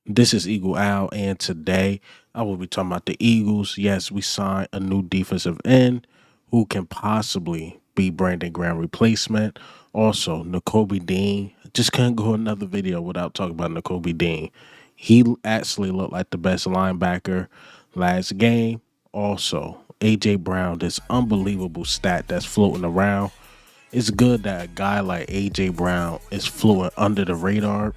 This is Eagle Al, and today I will be talking about the Eagles. Yes, we signed a new defensive end who can possibly be Brandon Graham replacement. Also, Nakobe Dean. Just couldn't go another video without talking about Nakobe Dean. He actually looked like the best linebacker last game. Also, AJ Brown, this unbelievable stat that's floating around. It's good that a guy like AJ Brown is floating under the radar,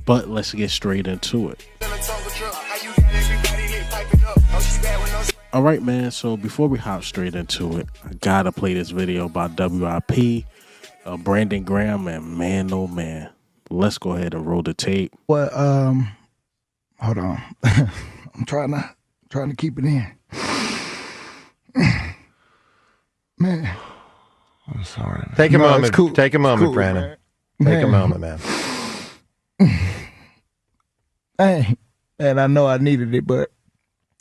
but let's get straight into it. All right, man. So before we hop straight into it, I gotta play this video by WIP, Brandon Graham, and man, oh man. Let's go ahead and roll the tape. What? Hold on. I'm trying to keep it in. Man, I'm sorry. Take a No, it's moment. cool. Take a It's moment, cool, Brandon. man. Take a moment, man. Hey, and I know I needed it, but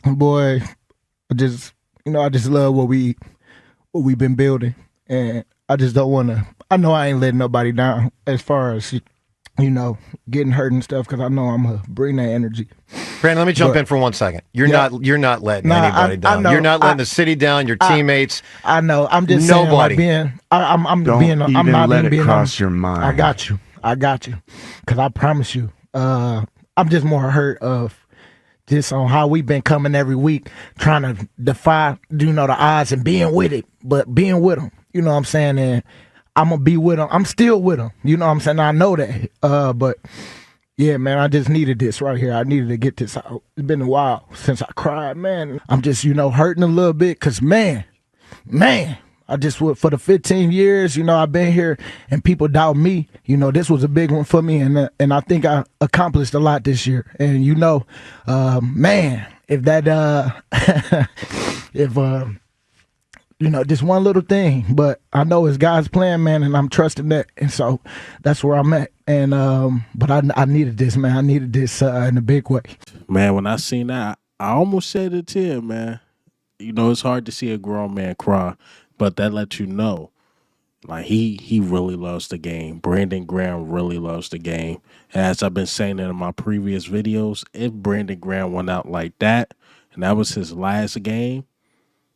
boy, I just love what we've been building, and I just don't want to. I know I ain't letting nobody down as far as getting hurt and stuff, because I know I'm gonna bring that energy. Brandon, let me jump But- in for 1 second. You're Yeah. not letting Nah, anybody I down. know. You're not letting the city down, your teammates. I know. I'm just saying, Nobody. like, being. I'm Don't being. I'm even not let even it being. cross your mind. I got you. Because I promise you, I'm just more hurt of just on how we've been coming every week, trying to defy, the odds and being with it, but being with them. You know what I'm saying? And I'm going to be with them. I'm still with them. You know what I'm saying? I know that. But yeah, man, I just needed this right here. I needed to get this out. It's been a while since I cried, man. I'm just, hurting a little bit because, man, I just would, for the 15 years, I've been here and people doubt me. This was a big one for me, and I think I accomplished a lot this year. And man, if that if just one little thing, but I know it's God's plan, man, and I'm trusting that, and so that's where I'm at. And but I needed this, man. I needed this in a big way. Man, when I seen that, I almost shed a tear, man. It's hard to see a grown man cry, but that lets you know, like he really loves the game. Brandon Graham really loves the game. As I've been saying in my previous videos, if Brandon Graham went out like that, and that was his last game,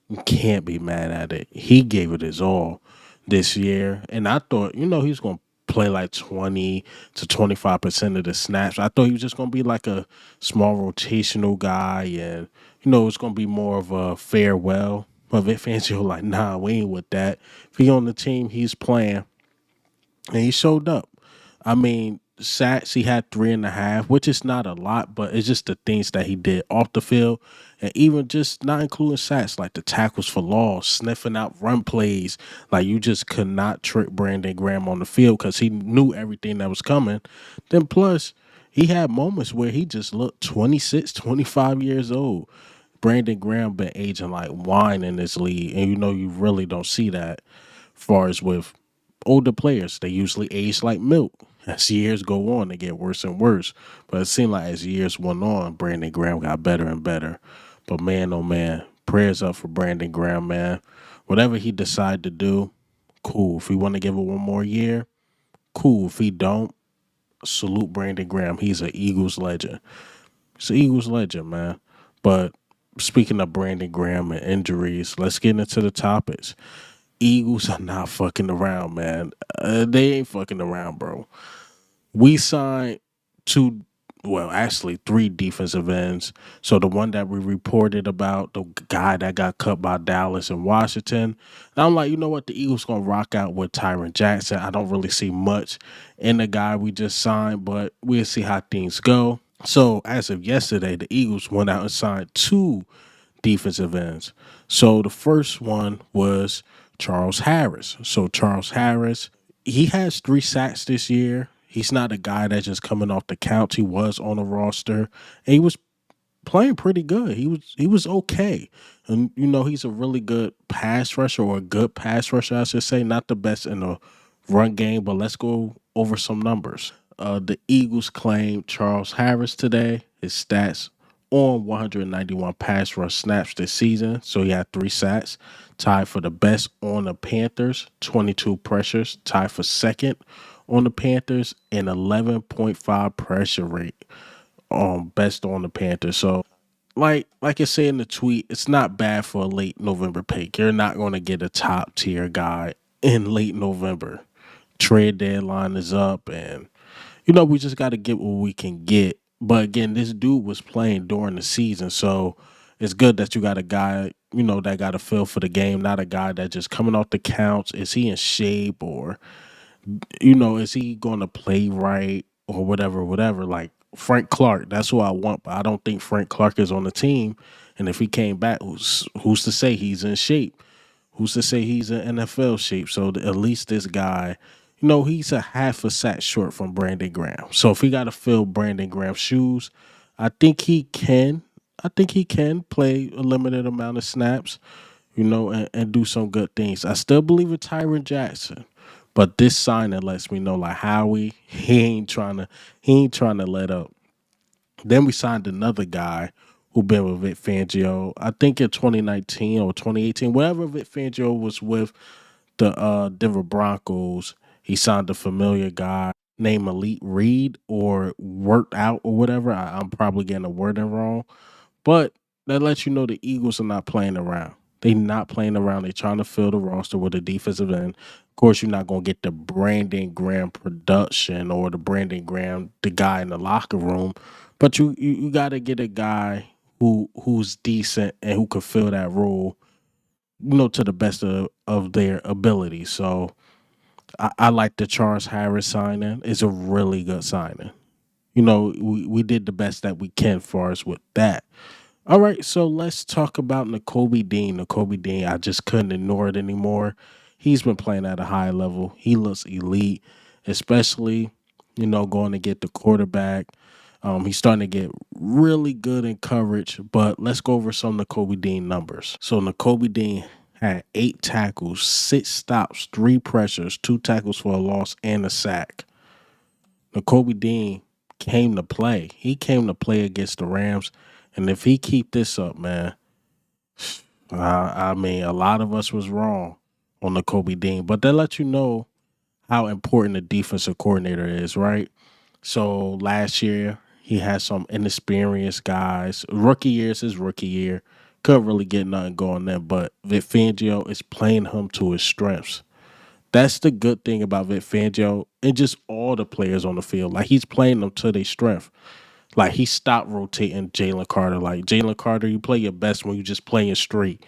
you can't be mad at it. He gave it his all this year, and I thought, he's gonna play like 20 to 25% of the snaps. I thought he was just gonna be like a small rotational guy, and it's gonna be more of a farewell. But Vic Fangio like, nah, we ain't with that. If he on the team, he's playing, and he showed up. I mean, sacks, he had 3.5, which is not a lot, but it's just the things that he did off the field. And even just not including sacks, like the tackles for loss, sniffing out run plays. Like, you just could not trick Brandon Graham on the field because he knew everything that was coming. Then plus, he had moments where he just looked 26, 25 years old. Brandon Graham been aging like wine in this league, and you really don't see that as far as with older players. They usually age like milk. As years go on, they get worse and worse. But it seemed like as years went on, Brandon Graham got better and better. But man, oh man, prayers up for Brandon Graham, man. Whatever he decide to do, cool. If he want to give it one more year, cool. If he don't, salute Brandon Graham. He's an Eagles legend. He's an Eagles legend, man. But speaking of Brandon Graham and injuries, let's get into the topics. Eagles are not fucking around, man. They ain't fucking around, bro. We signed actually three defensive ends. So the one that we reported about, the guy that got cut by Dallas and Washington, and I'm like, you know what? The Eagles gonna rock out with Tyron Jackson. I don't really see much in the guy we just signed, but we'll see how things go. So as of yesterday, the Eagles went out and signed two defensive ends. So the first one was Charles Harris. So Charles Harris, he has 3 sacks this year. He's not a guy that's just coming off the couch. He was on the roster, and he was playing pretty good. He was okay. And he's a really good pass rusher, or a good pass rusher, I should say. Not the best in the run game, but let's go over some numbers. The Eagles claimed Charles Harris today. His stats on 191 pass rush snaps this season. So he had 3 sacks, tied for the best on the Panthers, 22 pressures, tied for second on the Panthers, and 11.5 pressure rate best on the Panthers. So like I say in the tweet, it's not bad for a late November pick. You're not going to get a top tier guy in late November. Trade deadline is up, and we just got to get what we can get. But again, this dude was playing during the season, so it's good that you got a guy that got a feel for the game, not a guy that just coming off the counts. Is he in shape, or is he going to play right or whatever? Like Frank Clark, that's who I want, but I don't think Frank Clark is on the team. And if he came back, who's to say he's in shape? Who's to say he's in NFL shape? So at least this guy, he's a half a sack short from Brandon Graham. So if he got to fill Brandon Graham's shoes, I think he can. I think he can play a limited amount of snaps, and do some good things. I still believe in Tyron Jackson. But this signing lets me know, like, Howie, he ain't trying to let up. Then we signed another guy who been with Vic Fangio, I think in 2019 or 2018, whenever Vic Fangio was with the Denver Broncos. He signed a familiar guy named Elite Reed, or Worked Out or whatever. I'm probably getting the wording wrong. But that lets you know the Eagles are not playing around. They not playing around. They trying to fill the roster with a defensive end. Of course, you're not going to get the Brandon Graham production or the Brandon Graham, the guy in the locker room, but you got to get a guy who's decent and who could fill that role, to the best of their ability. So I like the Charles Harris signing. It's a really good signing. We did the best that we can for us with that. All right, so let's talk about Nakobe Dean. Nakobe Dean, I just couldn't ignore it anymore. He's been playing at a high level. He looks elite, especially, going to get the quarterback. He's starting to get really good in coverage, but let's go over some Nakobe Dean numbers. So Nakobe Dean had 8 tackles, 6 stops, 3 pressures, 2 tackles for a loss, and a sack. Nakobe Dean came to play. He came to play against the Rams. And if he keep this up, man, I mean, a lot of us was wrong on Nakobe Dean. But that lets you know how important a defensive coordinator is, right? So last year, he had some inexperienced guys. Rookie year is his rookie year. Couldn't really get nothing going there. But Vic Fangio is playing him to his strengths. That's the good thing about Vic Fangio and just all the players on the field. Like, he's playing them to their strength. Like, he stopped rotating Jalen Carter. Like, Jalen Carter, you play your best when you just playing straight.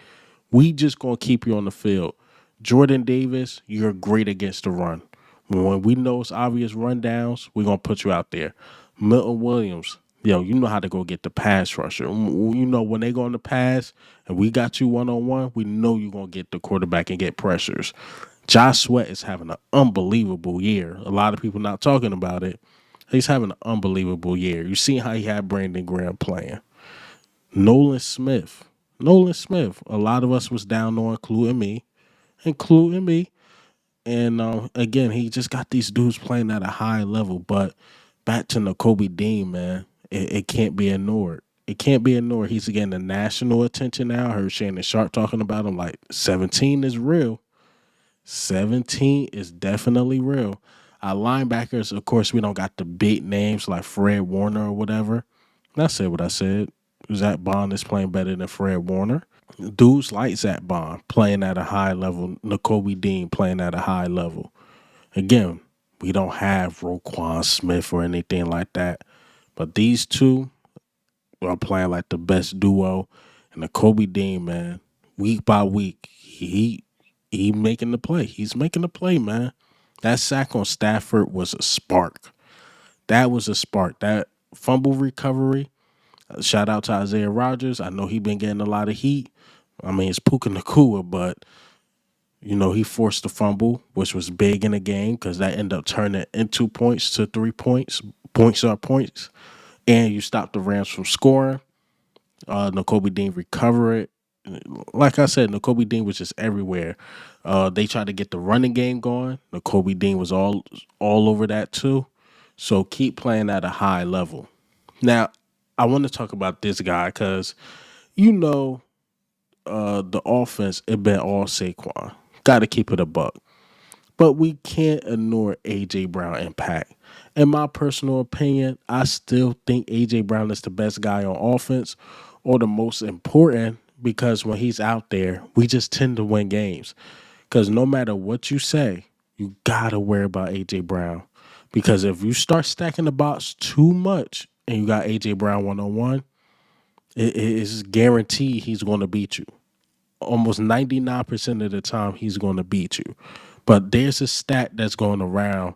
We just going to keep you on the field. Jordan Davis, you're great against the run. When we know it's obvious rundowns, we're going to put you out there. Milton Williams, you know how to go get the pass rusher. When they go on the pass and we got you one-on-one, we know you're going to get the quarterback and get pressures. Josh Sweat is having an unbelievable year. A lot of people not talking about it. He's having an unbelievable year. You see how he had Brandon Graham playing. Nolan Smith. A lot of us was down on, including me. And again, he just got these dudes playing at a high level. But back to Nakobe Dean, man, it can't be ignored. It can't be ignored. He's getting the national attention now. I heard Shannon Sharp talking about him. Like, 17 is real. 17 is definitely real. Our linebackers, of course, we don't got the big names like Fred Warner or whatever. And I said what I said. Zach Bond is playing better than Fred Warner. Dudes like Zach Bond playing at a high level. Nakobe Dean playing at a high level. Again, we don't have Roquan Smith or anything like that. But these two are playing like the best duo. And Nakobe Dean, man, week by week, he making the play. He's making the play, man. That sack on Stafford was a spark. That was a spark. That fumble recovery. Shout out to Isaiah Rodgers. I know he been getting a lot of heat. I mean, it's Puka Nakua, but he forced the fumble, which was big in the game because that ended up turning into points to 3 points. Points are points. And you stopped the Rams from scoring. Nakobe Dean recovered. Like I said, Nakobe Dean was just everywhere. They tried to get the running game going. Nakobe Dean was all over that too. So keep playing at a high level. Now, I want to talk about this guy because the offense, it been all Saquon. Got to keep it a buck. But we can't ignore A.J. Brown impact. In my personal opinion, I still think AJ Brown is the best guy on offense or the most important because when he's out there, we just tend to win games. Because no matter what you say, you gotta worry about AJ Brown. Because if you start stacking the box too much and you got AJ Brown 1-on-1, it is guaranteed he's going to beat you. Almost 99% of the time, he's going to beat you. But there's a stat that's going around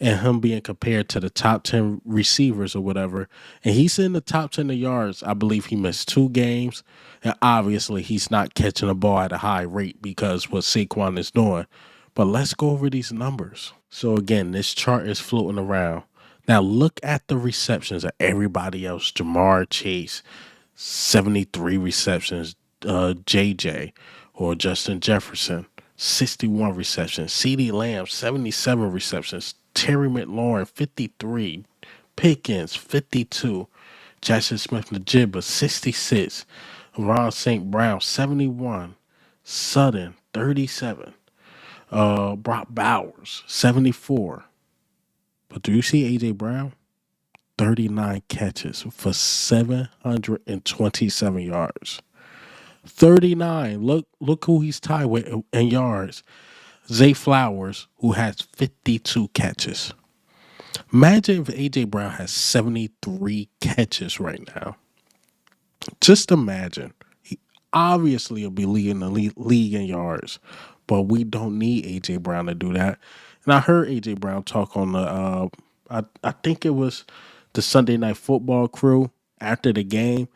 and him being compared to the top 10 receivers or whatever. And he's in the top 10 of yards. I believe he missed 2 games. And obviously, he's not catching the ball at a high rate because what Saquon is doing. But let's go over these numbers. So, again, this chart is floating around. Now, look at the receptions of everybody else. Jamar Chase, 73 receptions. JJ or Justin Jefferson, 61 receptions. CeeDee Lamb, 77 receptions. Terry McLaurin, 53. Pickens, 52. Jackson Smith-Njigba, 66. Ron St. Brown, 71. Sutton, 37. Brock Bowers, 74. But do you see A.J. Brown? 39 catches for 727 yards. 39. Look who he's tied with in yards. Zay Flowers, who has 52 catches. Imagine if AJ Brown has 73 catches right now. Just imagine. He obviously will be leading the league in yards, but we don't need AJ Brown to do that. And I heard AJ Brown talk on the I think it was the Sunday Night Football crew after the game.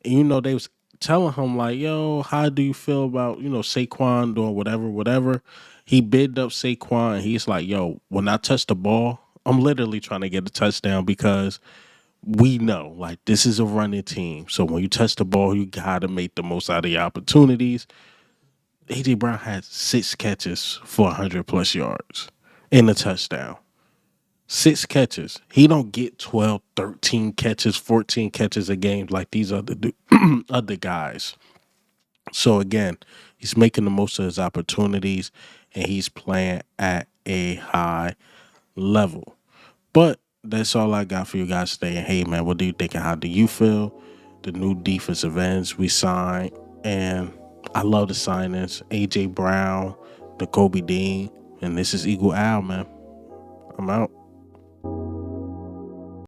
And they was telling him like, yo, how do you feel about, Saquon doing whatever. He bigged up Saquon and he's like, yo, when I touch the ball, I'm literally trying to get a touchdown because we know like this is a running team. So when you touch the ball, you gotta make the most out of your opportunities. AJ Brown had 6 catches for 100 plus yards and a touchdown. 6 catches. He don't get 12, 13 catches, 14 catches a game like these other guys. So again, he's making the most of his opportunities and he's playing at a high level. But that's all I got for you guys today. And hey man, what do you think and how do you feel? The new defensive ends we signed, and I love the signings. AJ Brown, Nakobe Dean, and this is Eagle Al, man. I'm out.